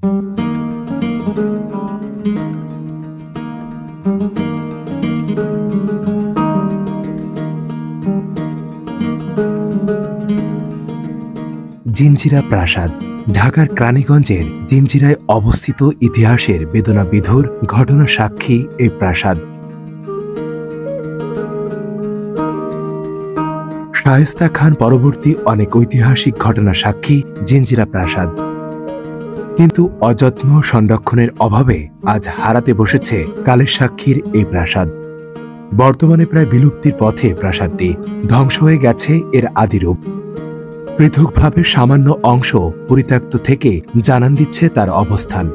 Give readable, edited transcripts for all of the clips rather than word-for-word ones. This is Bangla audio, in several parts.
জিঞ্জিরা প্রাসাদ ঢাকার রানীগঞ্জের জিঞ্জিরায় অবস্থিত ইতিহাসের বেদনাবিধুর ঘটনা সাক্ষী এই প্রাসাদ। শায়েস্তা খান পরবর্তী অনেক ঐতিহাসিক ঘটনা সাক্ষী জিঞ্জিরা প্রাসাদ, কিন্তু অযত্ন সংরক্ষণের অভাবে আজ হারাতে বসেছে কালের সাক্ষীর এই প্রাসাদ। বর্তমানে প্রায় বিলুপ্তির পথে প্রাসাদটি, ধ্বংস হয়ে গেছে এর আদিরূপ। পৃথকভাবে সামান্য অংশ পরিত্যক্ত থেকে জানান দিচ্ছে তার অবস্থান।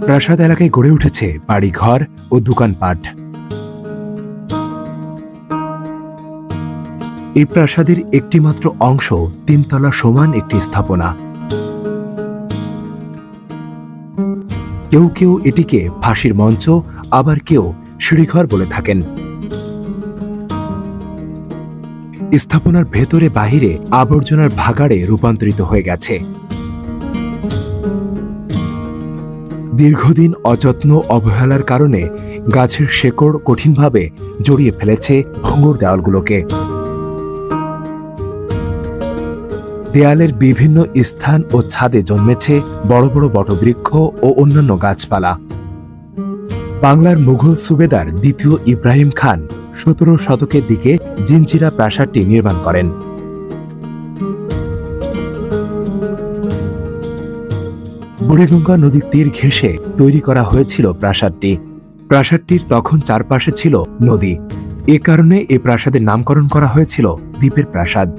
প্রাসাদ এলাকায় গড়ে উঠেছে বাড়িঘর ও দোকানপাট। এই প্রাসাদের একটিমাত্র অংশ তিনতলা সমান একটি স্থাপনা। কেউ কেউ এটিকে ফাঁসির মঞ্চ, আবার কেউ সিঁড়িঘর বলে থাকেন। স্থাপনার ভেতরে বাহিরে আবর্জনার ভাগাড়ে রূপান্তরিত হয়ে গেছে। দীর্ঘদিন অযত্ন অবহেলার কারণে গাছের শেকড় কঠিনভাবে জড়িয়ে ফেলেছে ভঙ্গুর দেওয়ালগুলোকে। দেয়ালের বিভিন্ন স্থান ও ছাদে জন্মেছে বড় বড় বটবৃক্ষ ও অন্যান্য গাছপালা। বাংলার মুঘল সুবেদার দ্বিতীয় ইব্রাহিম খান ১৭ শতকের দিকে জিঞ্জিরা প্রাসাদটি নির্মাণ করেন। বুড়িগঙ্গা নদীর তীর ঘেঁষে তৈরি করা হয়েছিল প্রাসাদটি। প্রাসাদটির তখন চারপাশে ছিল নদী, এ কারণে এই প্রাসাদের নামকরণ করা হয়েছিল দ্বীপের প্রাসাদ।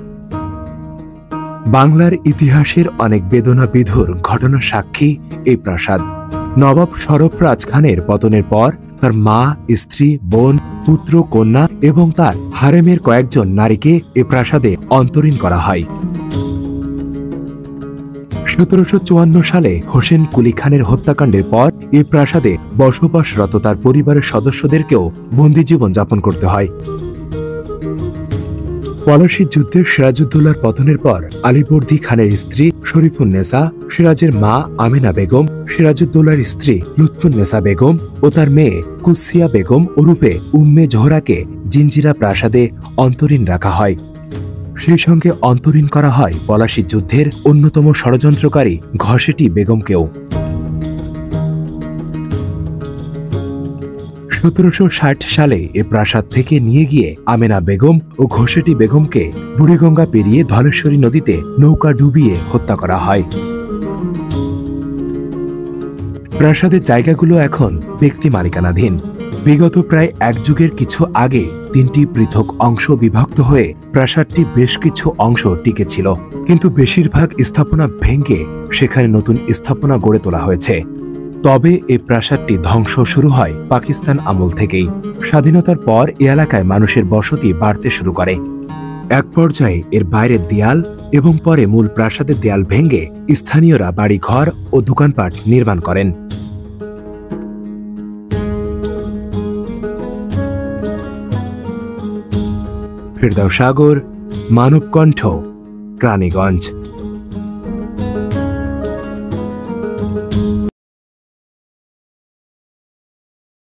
বাংলার ইতিহাসের অনেক বেদনাবিধুর ঘটনা সাক্ষী এই প্রাসাদ। নবাব সরফরাজ খানের পতনের পর তার মা, স্ত্রী, বোন, পুত্র, কন্যা এবং তার হারেমের কয়েকজন নারীকে এ প্রাসাদে অন্তরীণ করা হয়। ১৭৫৪ সালে হোসেন কুলি খানের হত্যাকাণ্ডের পর এই প্রাসাদে বসবাসরত তার পরিবারের সদস্যদেরকেও বন্দী জীবন যাপন করতে হয়। পলাশী যুদ্ধে সিরাজউদ্দৌলার পতনের পর আলীবর্দী খানের স্ত্রী শরীফুন্নেসা, সিরাজের মা আমিনা বেগম, সিরাজউদ্দৌলার স্ত্রী লুৎফুন্নেসা বেগম ও তার মেয়ে কুৎসিয়া বেগম ওরূপে উম্মে জোহরাকে জিঞ্জিরা প্রাসাদে অন্তরীণ রাখা হয়। সেই সঙ্গে অন্তরীণ করা হয় পলাশী যুদ্ধের অন্যতম ষড়যন্ত্রকারী ঘসেটি বেগমকেও। ১৭৬০ সালে এ প্রাসাদ থেকে নিয়ে গিয়ে আমেনা বেগম ও ঘসেটি বেগমকে বুড়িগঙ্গা পেরিয়ে ধলেশ্বরী নদীতে নৌকা ডুবিয়ে হত্যা করা হয়। প্রাসাদের জায়গাগুলো এখন ব্যক্তি মালিকানাধীন। বিগত প্রায় এক যুগের কিছু আগে ৩টি পৃথক অংশ বিভক্ত হয়ে প্রাসাদটি বেশ কিছু অংশ টিকে ছিল, কিন্তু বেশিরভাগ স্থাপনা ভেঙে সেখানে নতুন স্থাপনা গড়ে তোলা হয়েছে। তবে এই প্রাসাদটি ধ্বংস শুরু হয় পাকিস্তান আমল থেকেই। স্বাধীনতার পর এ এলাকায় মানুষের বসতি বাড়তে শুরু করে। এক পর্যায়ে এর বাইরের দেয়াল এবং পরে মূল প্রাসাদের দেয়াল ভেঙে স্থানীয়রা বাড়িঘর ও দোকানপাট নির্মাণ করেন। ফেরদাউস সাগর, মানবকণ্ঠ, রানীগঞ্জ।